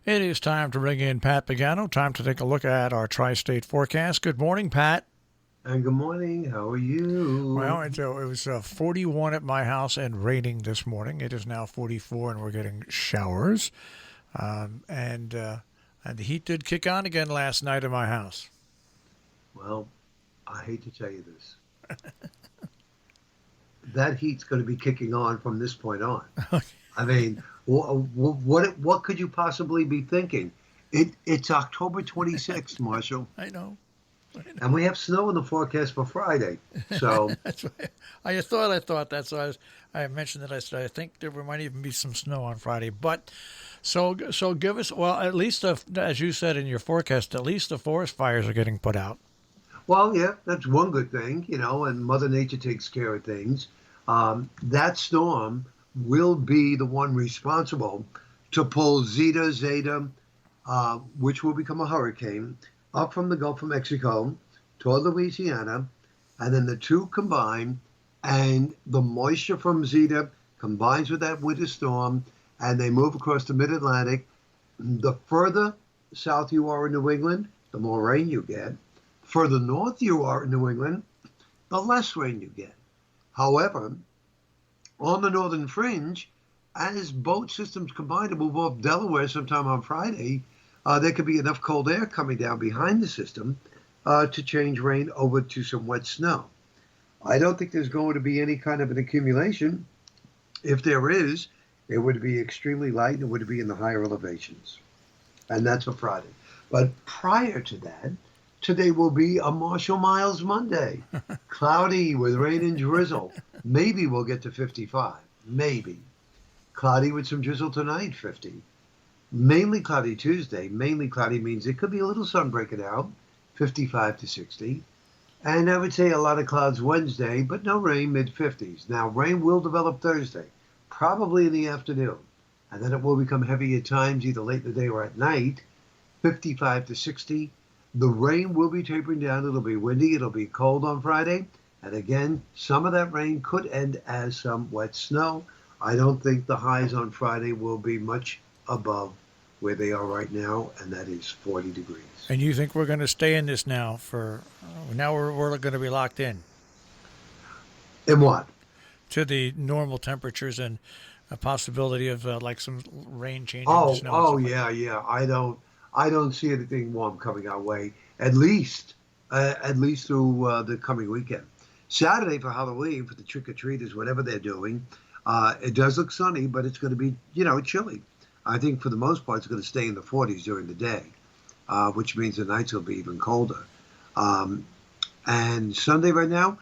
It is time to bring in Pat Pagano. Time to take a look at our tri-state forecast. Good morning, Pat. And good morning. How are you? Well, it was 41 at my house and raining this morning. It is now 44, and we're getting showers. And the heat did kick on again last night at my house. Well, I hate to tell you this. That heat's going to be kicking on from this point on. I mean, what could you possibly be thinking? It's October 26th, Marshall, I know. and we have snow in the forecast for Friday. So, That's what I thought that's why I mentioned that. I said I think there might even be some snow on Friday. But so give us, well, at least as you said in your forecast, at least the forest fires are getting put out. well, yeah, that's one good thing, and Mother Nature takes care of things. That storm will be the one responsible to pull Zeta, which will become a hurricane, up from the Gulf of Mexico toward Louisiana, and then the two combine, and the moisture from Zeta combines with that winter storm, and they move across the mid-Atlantic. The further south you are in New England, the more rain you get. Further north you are in New England, the less rain you get. However, on the northern fringe, as both systems combine to move off Delaware sometime on Friday, there could be enough cold air coming down behind the system to change rain over to some wet snow. I don't think there's going to be any kind of an accumulation. If there is, it would be extremely light and it would be in the higher elevations. And that's for Friday. But prior to that, today will be a Marshall Miles Monday. Cloudy with rain and drizzle. Maybe we'll get to 55. Maybe. Cloudy with some drizzle tonight, 50. Mainly cloudy Tuesday. Mainly cloudy means it could be a little sun breaking out, 55 to 60. And I would say a lot of clouds Wednesday, but no rain, mid-50s. Now, rain will develop Thursday, probably in the afternoon. And then it will become heavy at times, either late in the day or at night, 55 to 60. The rain will be tapering down. It'll be windy. It'll be cold on Friday. And again, some of that rain could end as some wet snow. I don't think the highs on Friday will be much above where they are right now, and that is 40 degrees. And you think we're going to stay in this now now we're going to be locked in And what? to the normal temperatures and a possibility of like some rain changing to Oh, snow and oh stuff like yeah, that. yeah. I don't see anything warm coming our way. At least through the coming weekend. Saturday for Halloween for the trick or treaters, whatever they're doing. It does look sunny, but it's going to be, chilly. I think for the most part, it's going to stay in the 40s during the day, which means the nights will be even colder. And Sunday right now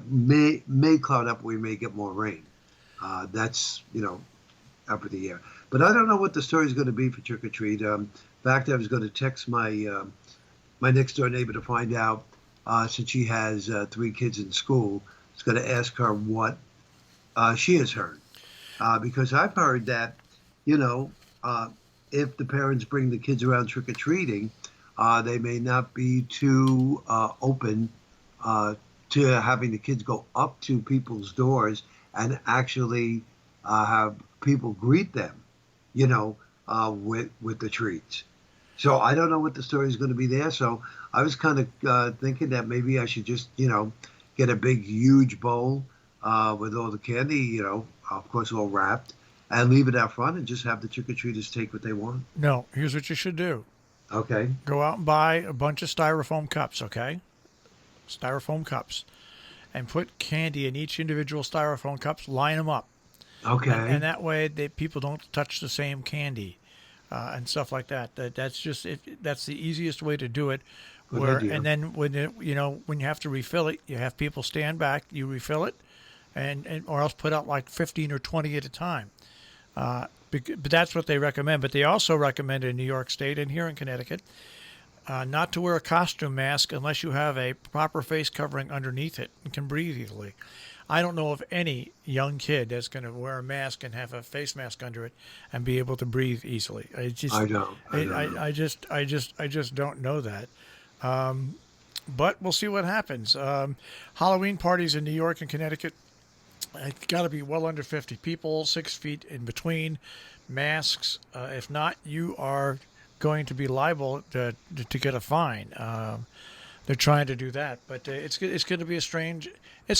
may cloud up. We may get more rain. That's up in the air. But I don't know what the story is going to be for trick or treat. In fact, I was going to text my next door neighbor to find out, since she has 3 kids in school. I was going to ask her what she has heard, because I've heard that, you know, if the parents bring the kids around trick or treating, they may not be too open to having the kids go up to people's doors and actually have people greet them, with the treats. So I don't know what the story is going to be there. So I was kind of thinking that maybe I should just, get a big, huge bowl with all the candy, of course, all wrapped, and leave it out front and just have the trick-or-treaters take what they want. No, here's what you should do. Okay. Go out and buy a bunch of styrofoam cups, okay? Styrofoam cups. And put candy in each individual styrofoam cups, line them up. Okay. And that way people don't touch the same candy and stuff like that. That's the easiest way to do it. Good idea. And then when you have to refill it, you have people stand back, you refill it, and or else put out like 15 or 20 at a time. But that's what they recommend. But they also recommend in New York State and here in Connecticut not to wear a costume mask unless you have a proper face covering underneath it and can breathe easily. I don't know of any young kid that's going to wear a mask and have a face mask under it and be able to breathe easily. I don't. I just don't know that. But we'll see what happens. Halloween parties in New York and Connecticut, it's got to be well under 50 people, 6 feet in between, masks. If not, you are going to be liable to get a fine. They're trying to do that, but it's going to be a strange.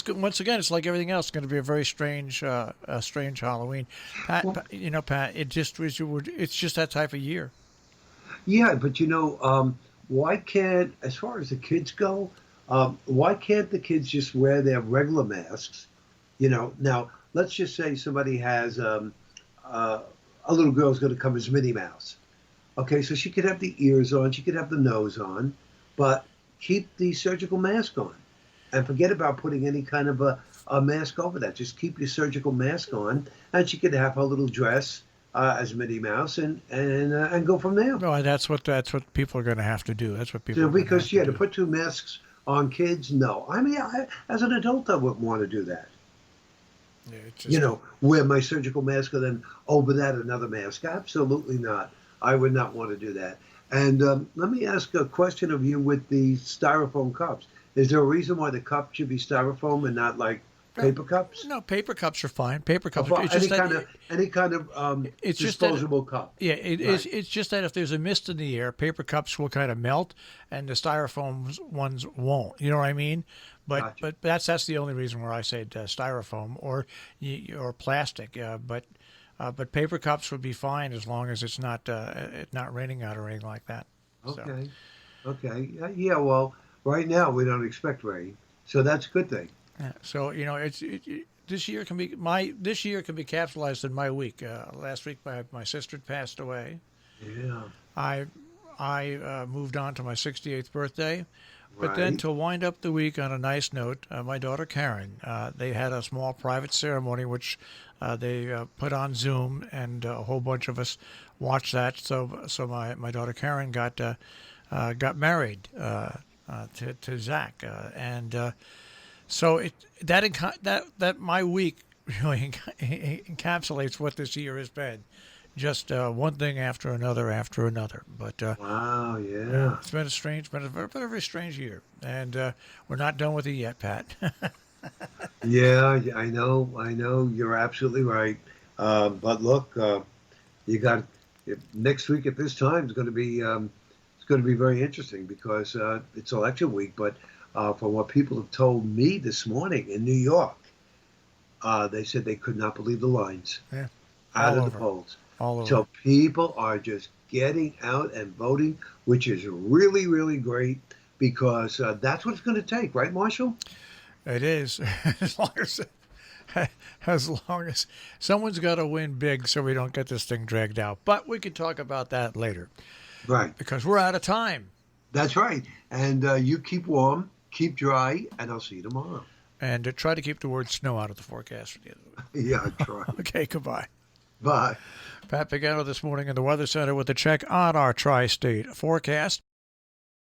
Once again, it's like everything else. It's going to be a very strange strange Halloween. Pat, Well, Pat, it's just that type of year. yeah, but why can't, as far as the kids go, why can't the kids just wear their regular masks? Now let's just say somebody has a little girl's going to come as Minnie Mouse. Okay, so she could have the ears on, she could have the nose on, but keep the surgical mask on, and forget about putting any kind of a mask over that. Just keep your surgical mask on, and she could have her little dress as Minnie Mouse, and go from there. No, that's what people are going to have to do. That's what people So, are going to have because to to do. put two masks on kids, no. I mean, as an adult, I wouldn't want to do that. Yeah, it's just, Wear my surgical mask and then over that another mask. Absolutely not. I would not want to do that. And let me ask a question of you with the styrofoam cups. Is there a reason why the cup should be styrofoam and not like paper cups? no, paper cups are fine. Paper cups. Well, It's just any kind of it's just that disposable cup. yeah, it is. Right. It's just that if there's a mist in the air, paper cups will kind of melt, and the styrofoam ones won't. You know what I mean? But Gotcha. that's the only reason where I say styrofoam or plastic. But paper cups would be fine as long as it's not raining out or anything like that. So, Okay. Okay. Yeah. Well, right now we don't expect rain, so that's a good thing. yeah. So this year can be capitalized in my week. Last week my sister had passed away. Yeah. I moved on to my 68th birthday. But then Right. to wind up the week on a nice note, my daughter Karen, they had a small private ceremony which they put on Zoom, and a whole bunch of us watched that. So my daughter Karen got married to Zach, and so that my week really encapsulates what this year has been. Just one thing after another after another. But Wow. Yeah. it's been a very strange year, and we're not done with it yet, Pat. Yeah. I know. I know. You're absolutely right. But look, you got next week at this time is going to be very interesting because it's election week. But from what people have told me this morning in New York, they said they could not believe the lines Yeah, out all of the over, polls. all over. So people are just getting out and voting, which is really, really great because that's what it's going to take, right, Marshall? It is as long as someone's got to win big, so we don't get this thing dragged out. But we can talk about that later Right. because we're out of time. That's right. And you keep warm, keep dry, and I'll see you tomorrow. And try to keep the word snow out of the forecast. Yeah, try. Okay, goodbye. Bye. Pat Pagano this morning in the Weather Center with a check on our tri-state forecast.